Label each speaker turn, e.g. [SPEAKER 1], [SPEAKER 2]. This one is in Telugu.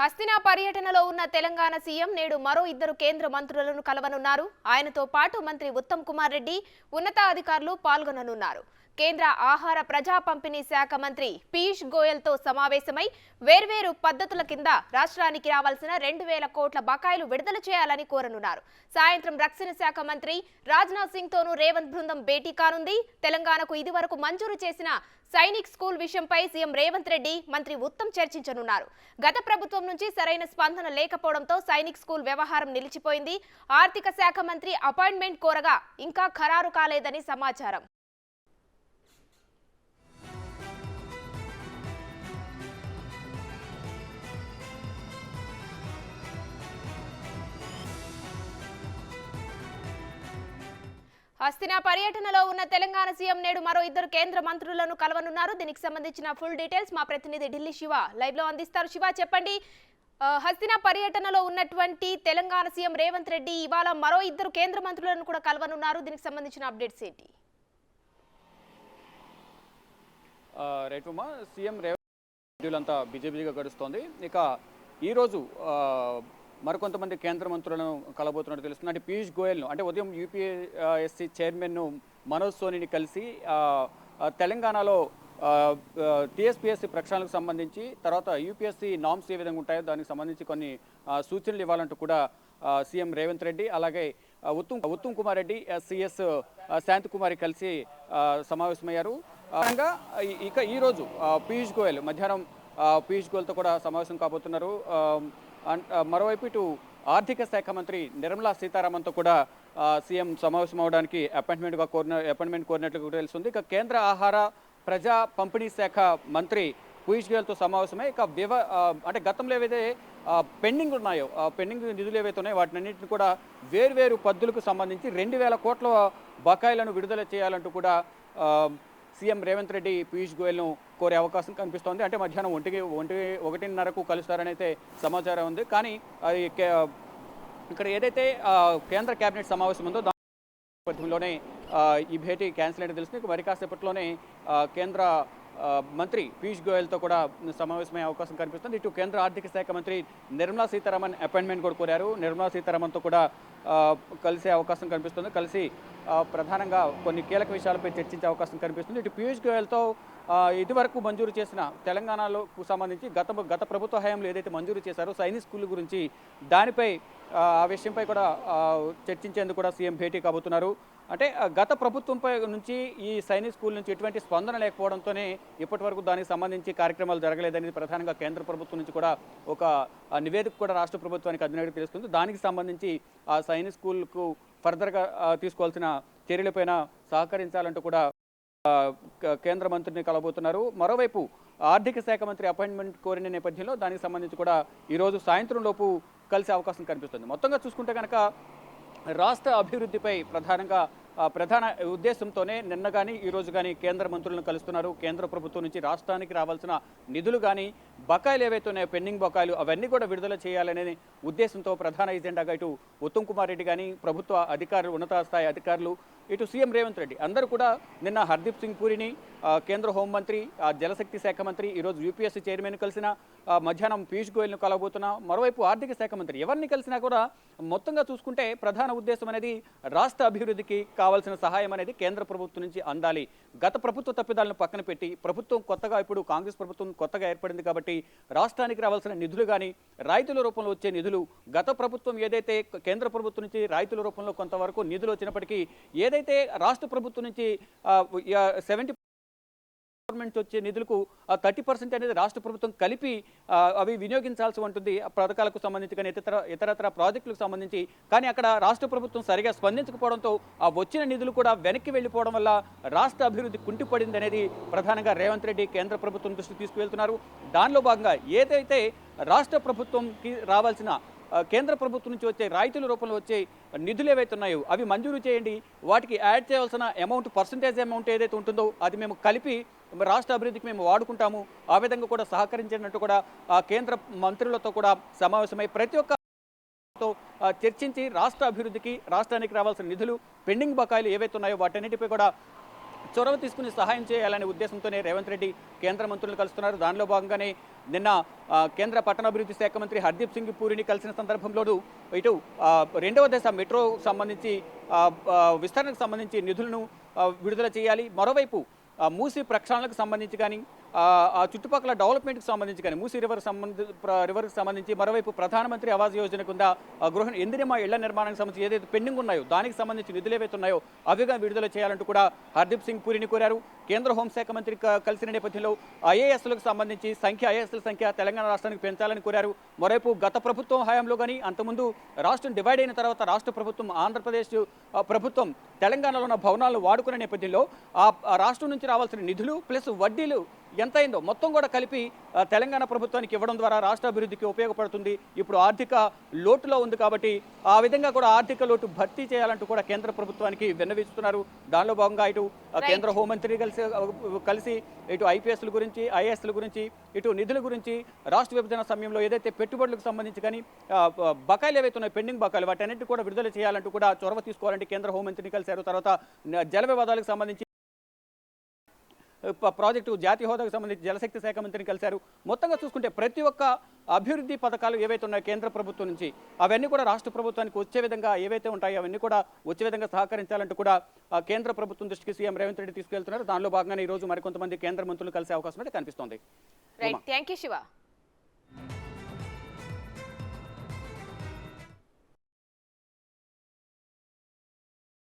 [SPEAKER 1] హస్తినా పర్యటనలో ఉన్న తెలంగాణ సీఎం నేడు మరో ఇద్దరు కేంద్ర మంత్రులను కలవనున్నారు. ఆయనతో పాటు మంత్రి ఉత్తమ్ కుమార్ రెడ్డి ఉన్నతాధికారులు పాల్గొననున్నారు. కేంద్ర ఆహార ప్రజా పంపిణీ శాఖ మంత్రి పీయూష్ గోయల్ తో సమావేశమై వేర్వేరు పద్ధతుల కింద రాష్ట్రానికి రావాల్సిన 2,000 కోట్ల బకాయిలు విడుదల చేయాలని కోరనున్నారు. సాయంత్రం రక్షణ శాఖ మంత్రి రాజ్నాథ్ సింగ్ తోనూ రేవంత్ బృందం భేటీ కానుంది. తెలంగాణకు ఇదివరకు మంజూరు చేసిన సైనిక్ స్కూల్ విషయంపై సీఎం రేవంత్ రెడ్డి మంత్రి ఉత్తమ్ చర్చించనున్నారు. గత ప్రభుత్వం నుంచి సరైన స్పందన లేకపోవడంతో సైనిక్ స్కూల్ వ్యవహారం నిలిచిపోయింది. ఆర్థిక శాఖ మంత్రి అపాయింట్మెంట్ కోరగా ఇంకా ఖరారు కాలేదని సమాచారం. హస్తినా పర్యటనలో ఉన్న తెలంగాణ సీఎం నేడు మరో ఇద్దరు కేంద్ర మంత్రులను కలవనున్నారు. దీనికి సంబంధించిన ఫుల్ డీటెయిల్స్ మా ప్రతినిధి ఢిల్లీ శివ లైవ్ లో అందిస్తారు. శివ, చెప్పండి, హస్తినా పర్యటనలో ఉన్నటువంటి తెలంగాణ సీఎం రేవంత్ రెడ్డి ఇవాళ మరో ఇద్దరు కేంద్ర మంత్రులను కూడా కలవనున్నారు. దీనికి సంబంధించిన అప్డేట్స్ ఏంటి?
[SPEAKER 2] రైతుమా సీఎం రేవంత్ అంతా బిజీగా గడుస్తోంది. ఇక ఈరోజు మరికొంతమంది కేంద్ర మంత్రులను కలబోతున్నట్టు తెలుస్తుంది. అంటే పీయూష్ గోయల్ను, అంటే ఉదయం యూపీఎస్సీ చైర్మన్ను మనోజ్ సోనీని కలిసి తెలంగాణలో టీఎస్పీఎస్సీ ప్రక్షాళనకు సంబంధించి, తర్వాత యూపీఎస్సీ నామ్స్ ఏ విధంగా ఉంటాయో దానికి సంబంధించి కొన్ని సూచనలు ఇవ్వాలంటూ కూడా సీఎం రేవంత్ రెడ్డి అలాగే ఉత్తమ్ కుమార్ రెడ్డి సిఎస్ శాంతకుమారి కలిసి సమావేశమయ్యారు. ఇక ఈరోజు పీయూష్ గోయల్ మధ్యాహ్నం పీయూష్ గోయల్తో కూడా సమావేశం కాబోతున్నారు. మరోవైపు ఇటు ఆర్థిక శాఖ మంత్రి నిర్మలా సీతారామన్తో కూడా సీఎం సమావేశం అవడానికి అపాయింట్మెంట్ కోరినట్లు కూడా తెలుస్తుంది. ఇక కేంద్ర ఆహార ప్రజా పంపిణీ శాఖ మంత్రి పీయూష్ గోయల్తో సమావేశమై ఇక అంటే గతంలో ఏవైతే పెండింగ్ ఉన్నాయో పెండింగ్ నిధులు ఏవైతే ఉన్నాయో వాటినన్నింటిని కూడా వేర్వేరు పద్ధతులకు సంబంధించి 2,000 కోట్ల బకాయిలను విడుదల చేయాలంటూ కూడా సీఎం రేవంత్ రెడ్డి పీయూష్ గోయల్ను కోరే అవకాశం కనిపిస్తోంది. అంటే మధ్యాహ్నం 1:30కు కలుస్తారని అయితే సమాచారం ఉంది. కానీ అది ఇక్కడ ఏదైతే కేంద్ర కేబినెట్ సమావేశం ఉందో దాని నేపథ్యంలోనే ఈ భేటీ క్యాన్సిల్ అయితే తెలుస్తుంది. మరి కాసేపట్లోనే కేంద్ర మంత్రి పీయూష్ గోయల్తో కూడా సమావేశమయ్యే అవకాశం కనిపిస్తుంది. ఇటు కేంద్ర ఆర్థిక శాఖ మంత్రి నిర్మలా సీతారామన్ అపాయింట్మెంట్ కూడా కోరారు. నిర్మలా సీతారామన్తో కూడా కలిసే అవకాశం కనిపిస్తుంది. కలిసి ప్రధానంగా కొన్ని కీలక విషయాలపై చర్చించే అవకాశం కనిపిస్తుంది. ఇటు పీయూష్ గోయల్తో ఇదివరకు మంజూరు చేసిన తెలంగాణకు సంబంధించి గత ప్రభుత్వ హయాంలో ఏదైతే మంజూరు చేశారో సైనిక్ స్కూల్ గురించి దానిపై ఆ విషయంపై కూడా చర్చించేందుకు కూడా సీఎం భేటీ కాబోతున్నారు. అంటే గత ప్రభుత్వంపై నుంచి ఈ సైనిక్ స్కూల్ నుంచి ఎటువంటి స్పందన లేకపోవడంతోనే ఇప్పటి వరకు దానికి సంబంధించి కార్యక్రమాలు జరగలేదనేది ప్రధానంగా కేంద్ర ప్రభుత్వం నుంచి కూడా ఒక నివేదిక కూడా రాష్ట్ర ప్రభుత్వానికి అందినట్టు తెలుస్తుంది. దానికి సంబంధించి ఆ సైనిక్ స్కూల్కు ఫర్దర్గా తీసుకోవాల్సిన చర్యలపైన సహకరించాలంటూ కూడా కేంద్ర మంత్రిని కలబోతున్నారు. మరోవైపు ఆర్థిక శాఖ మంత్రి అపాయింట్మెంట్ కోరిన నేపథ్యంలో దానికి సంబంధించి కూడా ఈరోజు సాయంత్రం లోపు కలిసే అవకాశం కనిపిస్తుంది. మొత్తంగా చూసుకుంటే కనుక రాష్ట్ర అభివృద్ధిపై ప్రధాన ఉద్దేశంతోనే నిన్న కానీ ఈరోజు కానీ కేంద్ర మంత్రులను కలుస్తున్నారు. కేంద్ర ప్రభుత్వం నుంచి రాష్ట్రానికి రావాల్సిన నిధులు కానీ బకాయిలు ఏవైతే ఉన్నాయో పెండింగ్ బకాయిలు అవన్నీ కూడా విడుదల చేయాలనే ఉద్దేశంతో ప్రధాన ఎజెండాగా ఇటు ఉత్తమ్ కుమార్ రెడ్డి కానీ ప్రభుత్వ అధికారులు ఉన్నత స్థాయి అధికారులు ఇటు సీఎం రేవంత్ రెడ్డి అందరూ కూడా నిన్న హర్దీప్ సింగ్ పూరిని కేంద్ర హోంమంత్రి జలశక్తి శాఖ మంత్రి ఈరోజు యూపీఎస్సీ చైర్మన్ కలిసిన మధ్యాహ్నం పీయూష్ గోయల్ను కలబోతున్నా. మరోవైపు ఆర్థిక శాఖ మంత్రి ఎవరిని కలిసినా కూడా మొత్తంగా చూసుకుంటే ప్రధాన ఉద్దేశం అనేది రాష్ట్ర అభివృద్ధికి కావాల్సిన సహాయం అనేది కేంద్ర ప్రభుత్వం నుంచి అందాలి. గత ప్రభుత్వ తప్పిదాలను పక్కన పెట్టి ప్రభుత్వం కొత్తగా ఇప్పుడు కాంగ్రెస్ ప్రభుత్వం కొత్తగా ఏర్పడింది కాబట్టి రాష్ట్రానికి రావాల్సిన నిధులు కానీ రాయితీల రూపంలో వచ్చే నిధులు గత ప్రభుత్వం ఏదైతే కేంద్ర ప్రభుత్వం నుంచి రాయితీల రూపంలో కొంతవరకు నిధులు వచ్చినప్పటికీ ఏదైతే రాష్ట్ర ప్రభుత్వం నుంచి 70% గవర్నమెంట్ వచ్చే నిధులకు 30% అనేది రాష్ట్ర ప్రభుత్వం కలిపి అవి వినియోగించాల్సి ఉంటుంది పథకాలకు సంబంధించి కానీ ఇతరత్ర ప్రాజెక్టులకు సంబంధించి. కానీ అక్కడ రాష్ట్ర ప్రభుత్వం సరిగా స్పందించకపోవడంతో ఆ వచ్చిన నిధులు కూడా వెనక్కి వెళ్ళిపోవడం వల్ల రాష్ట్ర అభివృద్ధి కుంటిపడింది అనేది ప్రధానంగా రేవంత్ రెడ్డి కేంద్ర ప్రభుత్వం దృష్టికి తీసుకువెళ్తున్నారు. దానిలో భాగంగా ఏదైతే రాష్ట్ర ప్రభుత్వంకి రావాల్సిన కేంద్ర ప్రభుత్వం నుంచి వచ్చే రాయితీల రూపంలో వచ్చే నిధులు ఏవైతే ఉన్నాయో అవి మంజూరు చేయండి, వాటికి యాడ్ చేయాల్సిన పర్సంటేజ్ అమౌంట్ ఏదైతే ఉంటుందో అది మేము కలిపి రాష్ట్ర అభివృద్ధికి మేము వాడుకుంటాము, ఆ విధంగా కూడా సహకరించినట్టు కూడా కేంద్ర మంత్రులతో కూడా సమావేశమై ప్రతి ఒక్క చర్చించి రాష్ట్ర అభివృద్ధికి రాష్ట్రానికి రావాల్సిన నిధులు పెండింగ్ బకాయిలు ఏవైతే ఉన్నాయో వాటన్నిటిపై కూడా చొరవ తీసుకుని సహాయం చేయాలనే ఉద్దేశంతోనే రేవంత్ రెడ్డి కేంద్ర మంత్రులను కలుస్తున్నారు. దానిలో భాగంగానే నిన్న కేంద్ర పట్టణాభివృద్ధి శాఖ మంత్రి హర్దీప్ సింగ్ పూరిని కలిసిన సందర్భంలోనూ ఇటు రెండవ దశ మెట్రో సంబంధించి విస్తరణకు సంబంధించి నిధులను విడుదల చేయాలి. మరోవైపు మూసీ ప్రక్షాళనకు సంబంధించి కానీ ఆ చుట్టుపక్కల డెవలప్మెంట్కి సంబంధించి కానీ మూసీ రివర్కి సంబంధించి మరోవైపు ప్రధానమంత్రి ఆవాస్ యోజన కింద గృహ ఇందిరమ్మ ఇళ్ల నిర్మాణానికి సంబంధించి ఏదైతే పెండింగ్ ఉన్నాయో దానికి సంబంధించి నిధులు ఏవైతే ఉన్నాయో అవిగా విడుదల చేయాలంటూ కూడా హర్దీప్ సింగ్ పూరిని కోరారు. కేంద్ర హోంశాఖ మంత్రి కలిసిన నేపథ్యంలో ఐఏఎస్లకు సంబంధించి ఐఏఎస్ల సంఖ్య తెలంగాణ రాష్ట్రానికి పెంచాలని కోరారు. మరోవైపు గత ప్రభుత్వం హయాంలో కానీ అంతకుముందు రాష్ట్రం డివైడ్ అయిన తర్వాత రాష్ట్ర ప్రభుత్వం ఆంధ్రప్రదేశ్ ప్రభుత్వం తెలంగాణలో ఉన్న భవనాలను వాడుకునే నేపథ్యంలో ఆ రాష్ట్రం నుంచి రావాల్సిన నిధులు ప్లస్ వడ్డీలు ఎంత అయిందో మొత్తం కూడా కలిపి తెలంగాణ ప్రభుత్వానికి ఇవ్వడం ద్వారా రాష్ట్ర అభివృద్ధికి ఉపయోగపడుతుంది. ఇప్పుడు ఆర్థిక లోటులో ఉంది కాబట్టి ఆ విధంగా కూడా ఆర్థిక లోటు భర్తీ చేయాలంటూ కూడా కేంద్ర ప్రభుత్వానికి విన్నవిస్తున్నారు. దానిలో భాగంగా ఇటు కేంద్ర హోంమంత్రి కలిసి ఇటు ఐపీఎస్ల గురించి ఐఏఎస్ల గురించి ఇటు నిధుల గురించి రాష్ట్ర విభజన సమయంలో ఏదైతే పెట్టుబడులకు సంబంధించి కానీ బకాయిలు ఏవైతే ఉన్నాయో పెండింగ్ బకాయిలు వాటన్నిటి కూడా విడుదల చేయాలంటూ కూడా చొరవ తీసుకోవాలంటే కేంద్ర హోంమంత్రిని కలిశారు. తర్వాత జల వివాదాలకు సంబంధించి ప్రాజెక్టు జాతీయ హోదాకు సంబంధించి జలశక్తి శాఖ మంత్రిని కలిశారు. మొత్తంగా చూసుకుంటే ప్రతి ఒక్క అభివృద్ధి పథకాలు ఏవైతే ఉన్నాయో కేంద్ర ప్రభుత్వం నుంచి అవన్నీ కూడా రాష్ట్ర ప్రభుత్వానికి వచ్చే విధంగా ఏవైతే ఉంటాయో అవన్నీ కూడా వచ్చే విధంగా సహకరించాలంటూ కూడా కేంద్ర ప్రభుత్వం దృష్టికి సీఎం రేవంత్ రెడ్డి తీసుకెళ్తున్నారు. దానిలో భాగంగా ఈ రోజు మరికొంతమంది కేంద్ర మంత్రులు కలిసే అవకాశం అయితే కనిపిస్తోంది.
[SPEAKER 1] Right, thank you Shiva.